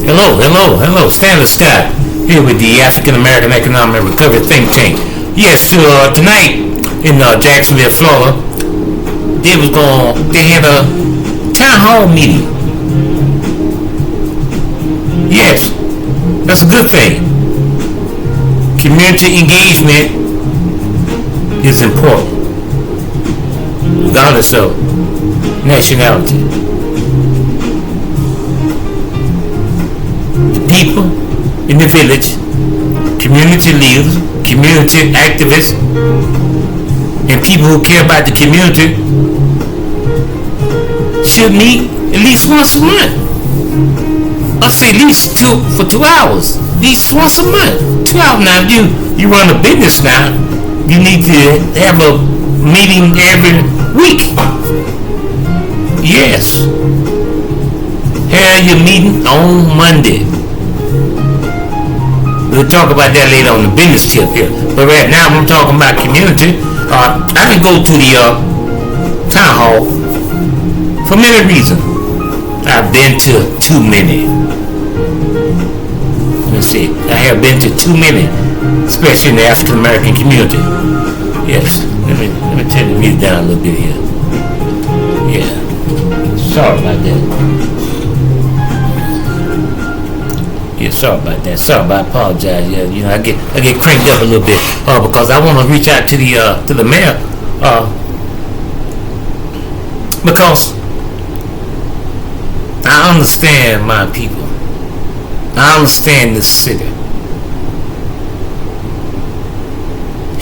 Hello. Stanley Scott here with the African American Economic Recovery Think Tank. Yes, tonight in Jacksonville, Florida, they had a town hall meeting. Yes, that's a good thing. Community engagement is important, regardless of nationality. People in the village, community leaders, community activists, and people who care about the community should meet at least once a month. I'll say at least for 2 hours. At least once a month. 2 hours. Now, if you run a business now, you need to have a meeting every week. Yes. Have your meeting on Monday. We'll talk about that later on the business tip here. But right now, I'm talking about community. I can go to the town hall for many reasons. I've been to too many. Let's see. I have been to too many, especially in the African American community. Yes. Let me turn the music down a little bit here. Yeah. Sorry about that. Yeah, sorry about that. I apologize. Yeah, I get cranked up a little bit because I want to reach out to the mayor because I understand my people. I understand this city.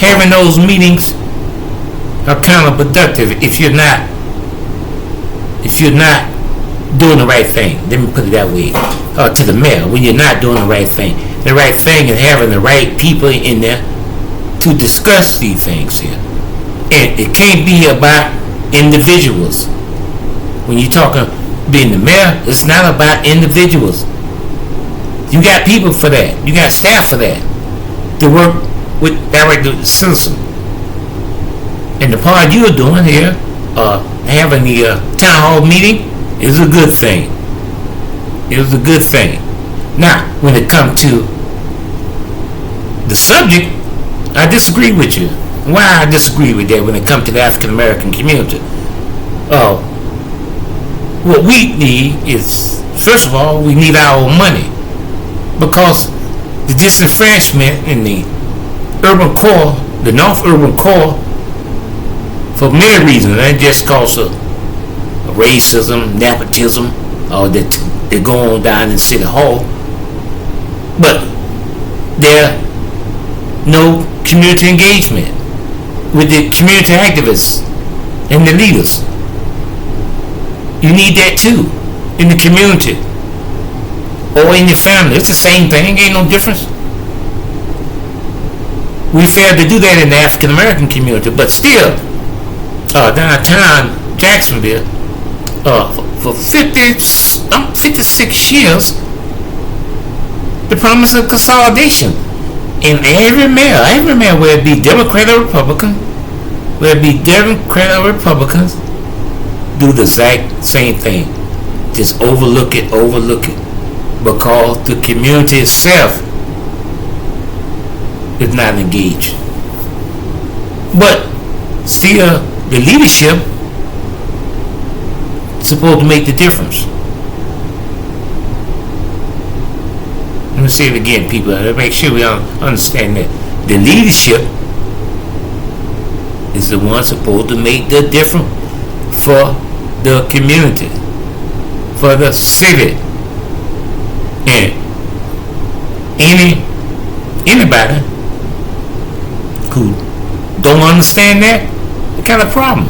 Having those meetings are counterproductive if you're not doing the right thing. Let me put it that way. To the mayor, when you're not doing the right thing. The right thing is having the right people in there to discuss these things here. And it can't be about individuals. When you're talking being the mayor, it's not about individuals. You got people for that. You got staff for that. To work with direct citizens. And the part you're doing here, having the town hall meeting, is a good thing. It was a good thing. Now, when it comes to the subject, I disagree with you. Why I disagree with that when it comes to the African American community? What we need is, first of all, we need our own money. Because the disenfranchisement in the urban core, the North urban core, for many reasons, not just because of racism, nepotism, that go on down in City Hall, but there no community engagement with the community activists and the leaders. You need that too in the community or in your family. It's the same thing, ain't no difference. We failed to do that in the African American community, but still, downtown Jacksonville, for 56 years, the promise of consolidation. And every mayor, whether it be Democrat or Republican, do the exact same thing. Just overlook it, because the community itself is not engaged. But still, the leadership is supposed to make the difference. Let me say it again, people. Let's make sure we understand that the leadership is the one supposed to make the difference for the community, for the city. And anybody who don't understand that, what kind of problem?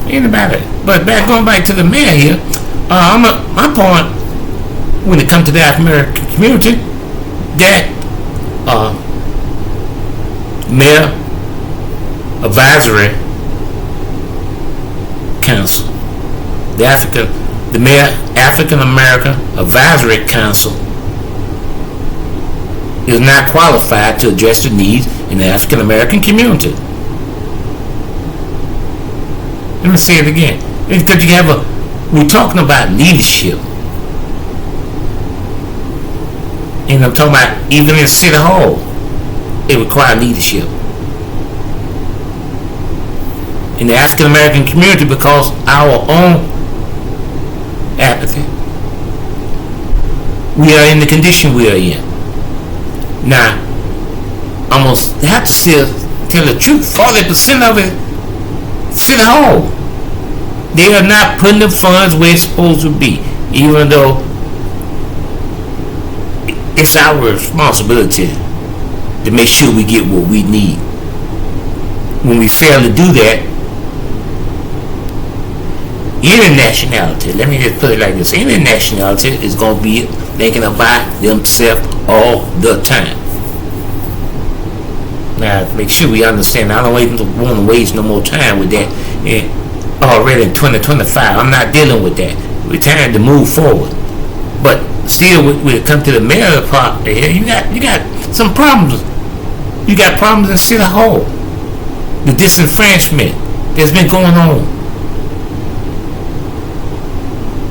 Anybody. But going back to the mayor here, my point when it comes to the African American community, that Mayor Advisory Council, the Mayor African American Advisory Council is not qualified to address the needs in the African American community. Let me say it again. Because we're talking about leadership. And I'm talking about even in City Hall, it requires leadership. In the African American community, because our own apathy, we are in the condition we are in. Now, I'm going to have to still tell the truth. 40% of it, City Hall. They are not putting the funds where it's supposed to be, even though it's our responsibility to make sure we get what we need. When we fail to do that, any nationality, let me just put it like this, any nationality is going to be thinking about themselves all the time. Now, make sure we understand, I don't want to waste no more time with that. And already in 2025, I'm not dealing with that. We're trying to move forward. But still, when it comes to the mayor part, you got some problems. You got problems in City Hall. The disenfranchisement that's been going on.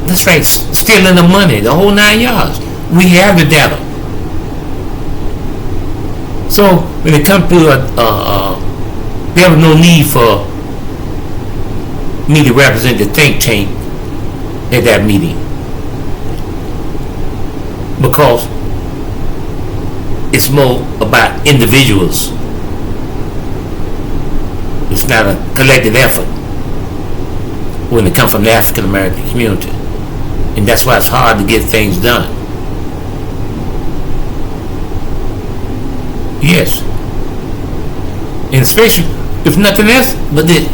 That's right, stealing the money, the whole 9 yards. We have the data. So when it comes to there was no need for me to represent the think tank at that meeting, because it's more about individuals. It's not a collective effort when it comes from the African American community. And that's why it's hard to get things done. Yes. And especially, if nothing else, but the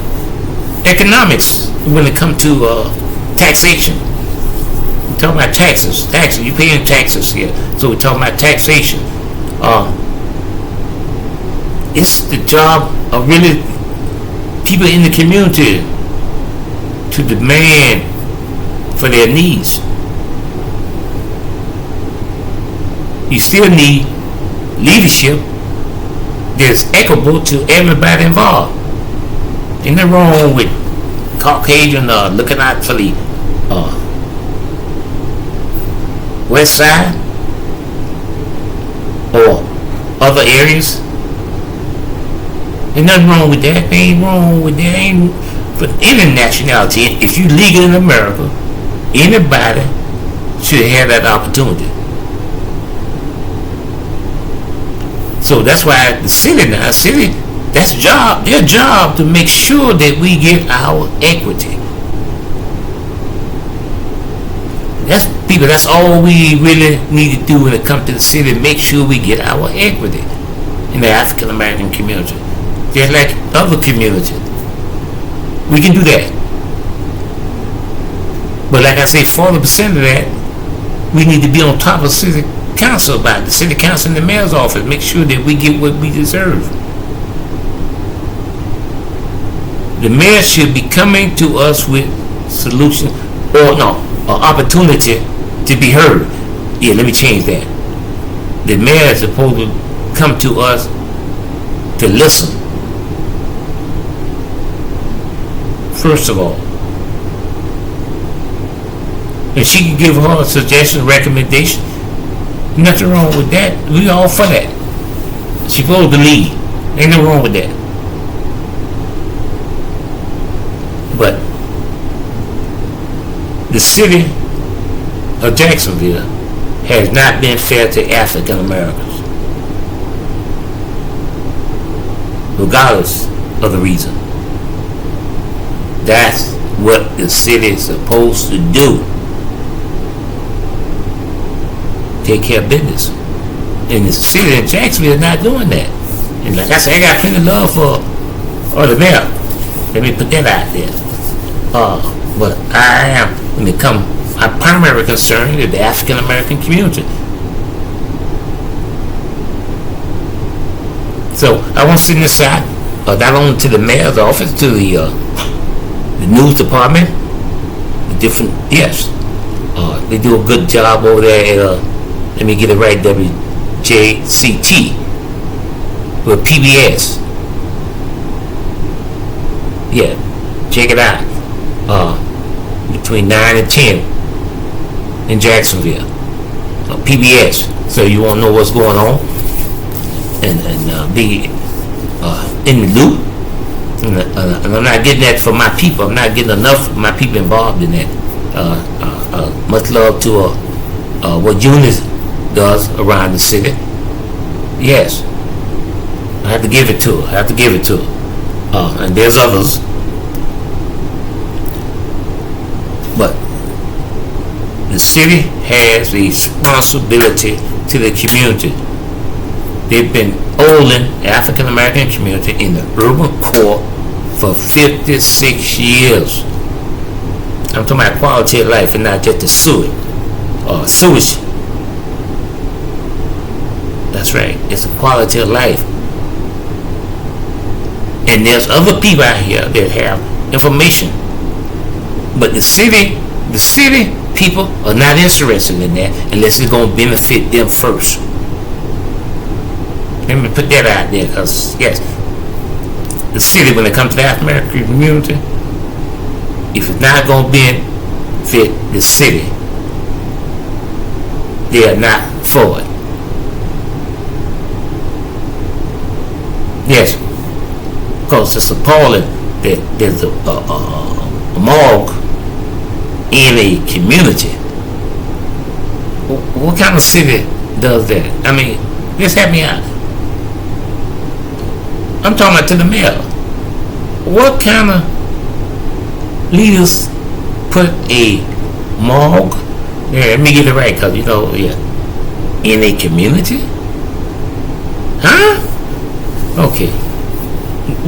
economics when it comes to taxation. We're talking about taxes. You're paying taxes here. So we're talking about taxation. It's the job of really people in the community to demand for their needs. You still need leadership that's equitable to everybody involved. Ain't nothing wrong with Caucasian looking out for the west side or other areas. Ain't nothing wrong with that. Ain't wrong with that. Ain't for any nationality. If you legal in America, anybody should have that opportunity. So that's why the city that's their job to make sure that we get our equity. That's all we really need to do when it comes to the city, make sure we get our equity in the African American community. Just like other communities. We can do that. But like I say, 40% of that, we need to be on top of city council about it. The city council and the mayor's office. Make sure that we get what we deserve. The mayor should be coming to us with solutions or opportunity to be heard. Yeah, let me change that. The mayor is supposed to come to us to listen. First of all. And she can give her a suggestion, recommendation. Nothing wrong with that. We all for that. She's supposed to lead. Ain't nothing wrong with that. But the city of Jacksonville has not been fair to African Americans, regardless of the reason. That's what the city is supposed to do. Take care of business. And the city of Jacksonville is not doing that. And like I said, I got plenty of love for the mayor. Let me put that out there. But I am, when it comes, my primary concern is the African American community. So I want to send this out, not only to the mayor's office, to the news department, the different, yes, they do a good job over there at, let me get it right, WJCT, with PBS. Yeah, check it out. Between 9 and 10 in Jacksonville. PBS, so you won't know what's going on and be in the loop. And I'm not getting that for my people. I'm not getting enough of my people involved in that. Much love to what Eunice does around the city. Yes, I have to give it to her. And there's others. But the city has a responsibility to the community. They've been holding the African American community in the urban core for 56 years. I'm talking about quality of life and not just the sewage. That's right. It's a quality of life. And there's other people out here that have information. But the city people are not interested in that unless it's going to benefit them first. Let me put that out there, because yes, the city, when it comes to the African American community, if it's not going to benefit the city, they are not for it. Yes, because it's appalling that there's a morgue in a community. What kind of city does that? I mean, just help me out. I'm talking about to the mayor. What kind of leaders put a morgue? Yeah, let me get it right, because in a community? Huh? Okay.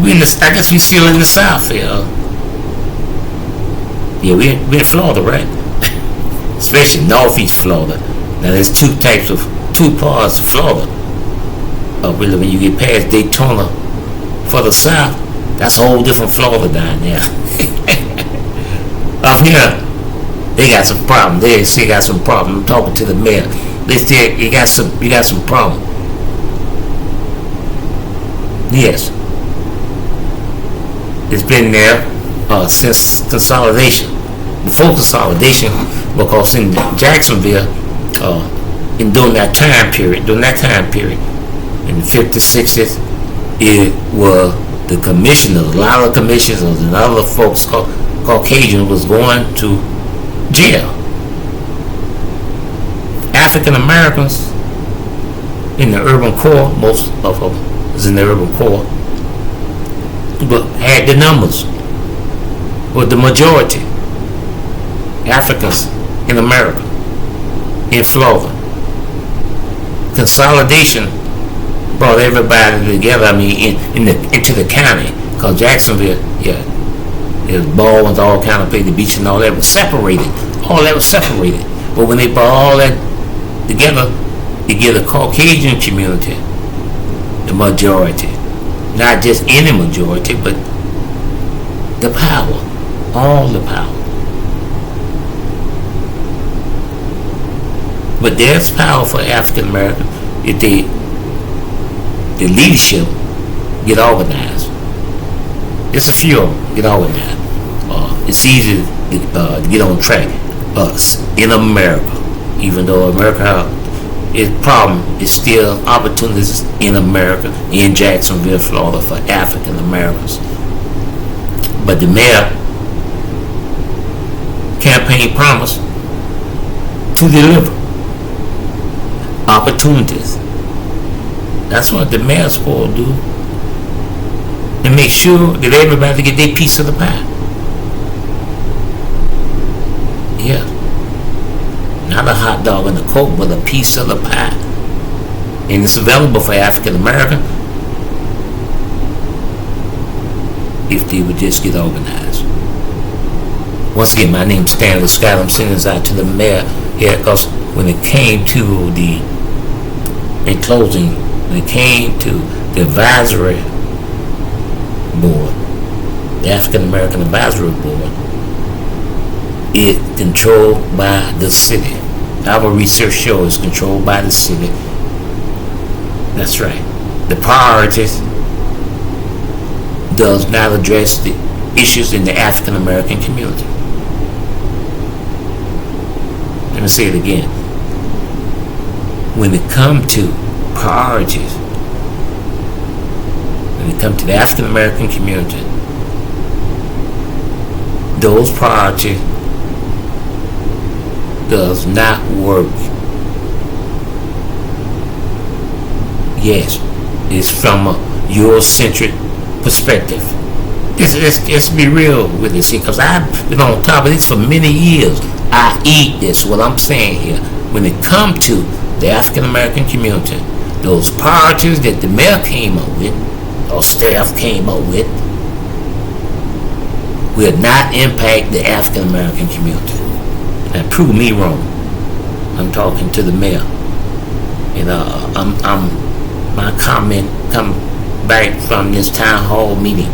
I guess we still in the South here. Yeah, we're in Florida, right? Especially Northeast Florida. Now there's two parts of Florida. Really, when you get past Daytona for the South, that's a whole different Florida down there. Up here, they got some problems. They still got some problems. I'm talking to the mayor. You got some problem. Yes. It's been there since consolidation. Before consolidation, because in Jacksonville, during that time period, in the 50s, 60s, it was the commissioners, a lot of commissioners and other folks, Caucasian, was going to jail. African Americans in the urban core, most of them was in the urban core, but had the numbers, were the majority. Africans in America, in Florida. Consolidation brought everybody together. I mean, into the county, because Jacksonville, there's Baldwin's, all kind of place, the beach and all that was separated. All that was separated. But when they brought all that together, you get the Caucasian community, the majority, not just any majority, but the power, all the power. But there's power for African Americans if the leadership get organized. It's a few of them get organized. It's easy to get on track. Us in America, even though America, its problem is still opportunities in America, in Jacksonville, Florida, for African Americans. But the mayor campaign promised to deliver opportunities. That's what the mayor's supposed to do, and make sure that everybody get their piece of the pie. Yeah, not a hot dog and a Coke, but a piece of the pie, and it's available for African American if they would just get organized. Once again, my name's Stanley Scott. I'm sending this out to the mayor here, because when it came to in closing, when it came to the advisory board, the African American Advisory Board, it's controlled by the city. Our research shows it's controlled by the city. That's right. The priorities does not address the issues in the African American community. Let me say it again. when it comes to priorities, when it comes to the African American community, those priorities does not work. Yes, it's from a Eurocentric perspective. Let's be real with this here, because I've been on top of this for many years. I eat this, what I'm saying here. When it comes to the African American community, those priorities that the mayor came up with, or staff came up with, will not impact the African American community. And prove me wrong. I'm talking to the mayor. My comment come back from this town hall meeting.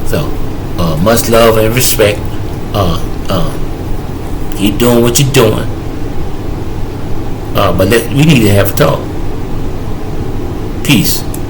So, much love and respect. Keep doing what you're doing. But we need to have a talk. Peace.